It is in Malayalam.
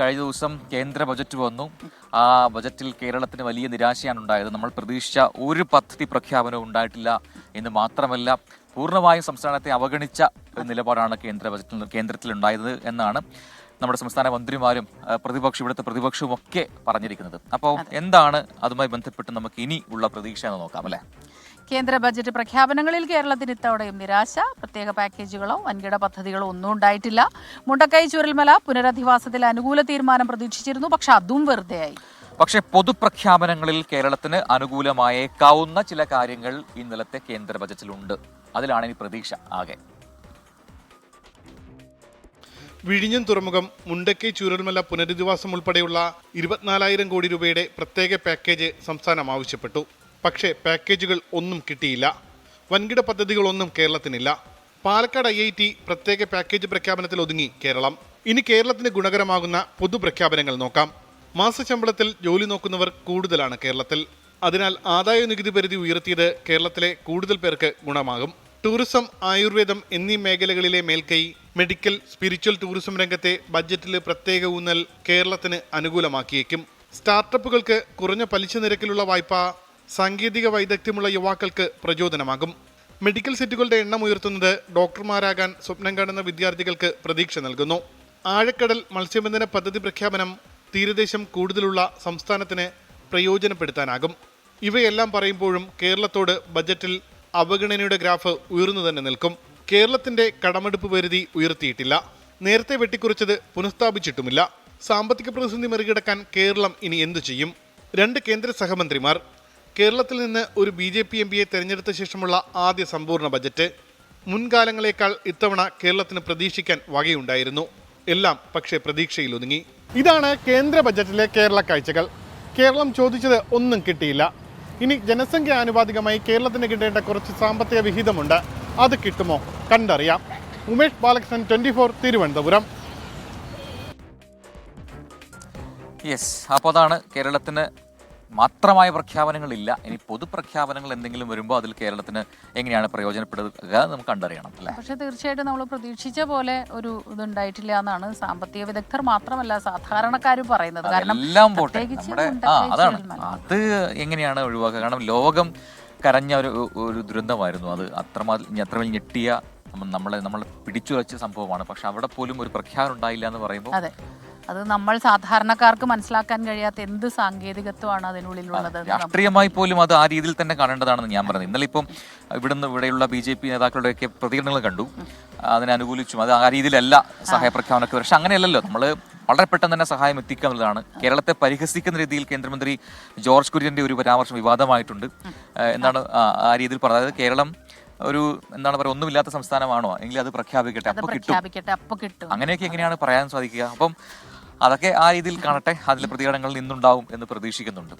കഴിഞ്ഞ ദിവസം കേന്ദ്ര ബജറ്റ് വന്നു. ആ ബജറ്റിൽ കേരളത്തിന് വലിയ നിരാശയാണ് ഉണ്ടായത്. നമ്മൾ പ്രതീക്ഷിച്ച ഒരു പദ്ധതി പ്രഖ്യാപനവും ഉണ്ടായിട്ടില്ല എന്ന് മാത്രമല്ല, പൂർണ്ണമായും സംസ്ഥാനത്തെ അവഗണിച്ച ഒരു നിലപാടാണ് കേന്ദ്രത്തിലുണ്ടായത് എന്നാണ് നമ്മുടെ സംസ്ഥാന മന്ത്രിമാരും ഇവിടുത്തെ പ്രതിപക്ഷവും ഒക്കെ പറഞ്ഞിരിക്കുന്നത്. അപ്പോൾ എന്താണ് അതുമായി ബന്ധപ്പെട്ട് നമുക്ക് ഇനി ഉള്ള പ്രതീക്ഷ എന്ന് നോക്കാം അല്ലേ? കേന്ദ്ര ബജറ്റ് പ്രഖ്യാപനങ്ങളിൽ കേരളത്തിന് ഇത്തവണയും നിരാശ. പ്രത്യേക പാക്കേജുകളോ വൻകിട പദ്ധതികളോ ഒന്നും ഉണ്ടായിട്ടില്ല. മുണ്ടക്കൈ ചൂരൽമല പുനരധിവാസത്തിൽ അനുകൂല തീരുമാനം പ്രതീക്ഷിച്ചിരുന്നു, പക്ഷെ അതും വെറുതെയായി. പക്ഷേ പൊതുപ്രഖ്യാപനങ്ങളിൽ കേരളത്തിന് അനുകൂലമായേക്കാവുന്ന ചില കാര്യങ്ങൾ ഇന്നലത്തെ കേന്ദ്ര ബജറ്റിലുണ്ട്. അതിലാണ് ഇനി പ്രതീക്ഷ ആകെ. വിഴിഞ്ഞം തുറമുഖം, മുണ്ടക്കൈ ചൂരൽമല പുനരധിവാസം ഉൾപ്പെടെയുള്ള 24,000 കോടി രൂപയുടെ പ്രത്യേക പാക്കേജ് സംസ്ഥാനം ആവശ്യപ്പെട്ടു. പക്ഷേ പാക്കേജുകൾ ഒന്നും കിട്ടിയില്ല. വൻകിട പദ്ധതികളൊന്നും കേരളത്തിനില്ല. പാലക്കാട് IIT പ്രത്യേക പാക്കേജ് പ്രഖ്യാപനത്തിൽ ഒതുങ്ങി കേരളം. ഇനി കേരളത്തിന് ഗുണകരമാകുന്ന പൊതുപ്രഖ്യാപനങ്ങൾ നോക്കാം. മാസശമ്പളത്തിൽ ജോലി നോക്കുന്നവർ കൂടുതലാണ് കേരളത്തിൽ. അതിനാൽ ആദായ നികുതി പരിധി ഉയർത്തിയത് കേരളത്തിലെ കൂടുതൽ പേർക്ക് ഗുണമാകും. ടൂറിസം, ആയുർവേദം എന്നീ മേഖലകളിലെ മേൽക്കൈ, മെഡിക്കൽ, സ്പിരിച്വൽ ടൂറിസം രംഗത്തെ ബജറ്റിൽ പ്രത്യേക ഊന്നൽ കേരളത്തിന് അനുകൂലമാക്കിയേക്കും. സ്റ്റാർട്ടപ്പുകൾക്ക് കുറഞ്ഞ പലിശ നിരക്കിലുള്ള വായ്പ സാങ്കേതിക വൈദഗ്ധ്യമുള്ള യുവാക്കൾക്ക് പ്രചോദനമാകും. മെഡിക്കൽ സീറ്റുകളുടെ എണ്ണം ഉയർത്തുന്നത് ഡോക്ടർമാരാകാൻ സ്വപ്നം കാണുന്ന വിദ്യാർത്ഥികൾക്ക് പ്രതീക്ഷ നൽകുന്നു. ആഴക്കടൽ മത്സ്യബന്ധന പദ്ധതി പ്രഖ്യാപനം തീരദേശം കൂടുതലുള്ള സംസ്ഥാനത്തിന് പ്രയോജനപ്പെടുത്താനാകും. ഇവയെല്ലാം പറയുമ്പോഴും കേരളത്തോട് ബജറ്റിൽ അവഗണനയുടെ ഗ്രാഫ് ഉയർന്നു തന്നെ നിൽക്കും. കേരളത്തിന്റെ കടമെടുപ്പ് പരിധി ഉയർത്തിയിട്ടില്ല. നേരത്തെ വെട്ടിക്കുറച്ചത് പുനഃസ്ഥാപിച്ചിട്ടുമില്ല. സാമ്പത്തിക പ്രതിസന്ധി മറികടക്കാൻ കേരളം ഇനി എന്തു ചെയ്യും? 2 കേന്ദ്ര സഹമന്ത്രിമാർ. കേരളത്തിൽ നിന്ന് ഒരു BJP MPയെ തെരഞ്ഞെടുത്ത ശേഷമുള്ള ആദ്യ സമ്പൂർണ്ണ ബജറ്റ്. മുൻകാലങ്ങളെക്കാൾ ഇത്തവണ കേരളത്തിന് പ്രതീക്ഷിക്കാൻ വകയുണ്ടായിരുന്നു. എല്ലാം പക്ഷേ പ്രതീക്ഷയിൽ ഒതുങ്ങി. ഇതാണ് കേന്ദ്ര ബജറ്റിലെ കേരള കാഴ്ചകൾ. കേരളം ചോദിച്ചത് ഒന്നും കിട്ടിയില്ല. ഇനി ജനസംഖ്യ ആനുപാതികമായി കേരളത്തിന് കിട്ടേണ്ട കുറച്ച് സാമ്പത്തിക വിഹിതമുണ്ട്. അത് കിട്ടുമോ? കണ്ടറിയാം. ഉമേഷ് ബാലകൃഷ്ണൻ, 24, തിരുവനന്തപുരം. അപ്പോൾ അതാണ്, കേരളത്തിന് മാത്രമായ പ്രഖ്യാപനങ്ങളില്ല. ഇനി പൊതുപ്രഖ്യാപനങ്ങൾ എന്തെങ്കിലും വരുമ്പോൾ അതിൽ കേരളത്തിന് എങ്ങനെയാണ് പ്രയോജനപ്പെടുക നമുക്ക് കണ്ടറിയണം അല്ലേ? പക്ഷേ തീർച്ചയായിട്ടും നമ്മൾ പ്രതീക്ഷിച്ച പോലെ ഒരു ഇതുണ്ടായിട്ടില്ല എന്നാണ് സാമ്പത്തിക വിദഗ്ധർ മാത്രമല്ല സാധാരണക്കാരും പറയുന്നത്. കാരണം എല്ലാം പോട്ടെ, നമ്മുടെ അതാണ് അത് എങ്ങനെയാണ് ഒഴിവാക്കുക? കാരണം ലോകം കരഞ്ഞ ഒരു ദുരന്തമായിരുന്നു അത്. അത്രമേൽ ഞെട്ടിയ നമ്മളെ പിടിച്ചുവച്ച സംഭവമാണ്. പക്ഷെ അവിടെ പോലും ഒരു പ്രഖ്യാപനം ഉണ്ടായില്ല എന്ന് പറയുമ്പോൾ അത് നമ്മൾ സാധാരണക്കാർക്ക് മനസ്സിലാക്കാൻ കഴിയാത്ത എന്ത് സാങ്കേതികത്വമാണ് അതിനുള്ളിലുള്ളത്. രാഷ്ട്രീയമായി പോലും അത് ആ രീതിയിൽ തന്നെ കാണേണ്ടതാണെന്ന് ഞാൻ പറഞ്ഞത്. ഇന്നലെ ഇപ്പം ഇവിടെയുള്ള BJP നേതാക്കളുടെയൊക്കെ പ്രതികരണങ്ങൾ കണ്ടു. അതിനെ അനുകൂലിച്ചും അത് ആ രീതിയിലല്ല സഹായപ്രഖ്യാപനമൊക്കെ. പക്ഷെ അങ്ങനെയല്ലല്ലോ, നമ്മൾ വളരെ പെട്ടെന്ന് തന്നെ സഹായം എത്തിക്കുക എന്നുള്ളതാണ്. കേരളത്തെ പരിഹസിക്കുന്ന രീതിയിൽ കേന്ദ്രമന്ത്രി ജോർജ് കുര്യന്റെ ഒരു പരാമർശം വിവാദമായിട്ടുണ്ട്. എന്താണ് ആ രീതിയിൽ പറഞ്ഞത്? കേരളം ഒരു എന്താണ് പറയുക, ഒന്നുമില്ലാത്ത സംസ്ഥാനമാണോ എങ്കിൽ അത് പ്രഖ്യാപിക്കട്ടെ, അപ്പൊ കിട്ടും. അങ്ങനെയൊക്കെ എങ്ങനെയാണ് പറയാൻ സാധിക്കുക? അപ്പം അതൊക്കെ ആ രീതിയിൽ കാണട്ടെ. അതിലെ പ്രതികരണങ്ങളിൽ നിന്നുണ്ടാവും എന്ന് പ്രതീക്ഷിക്കുന്നുണ്ട്.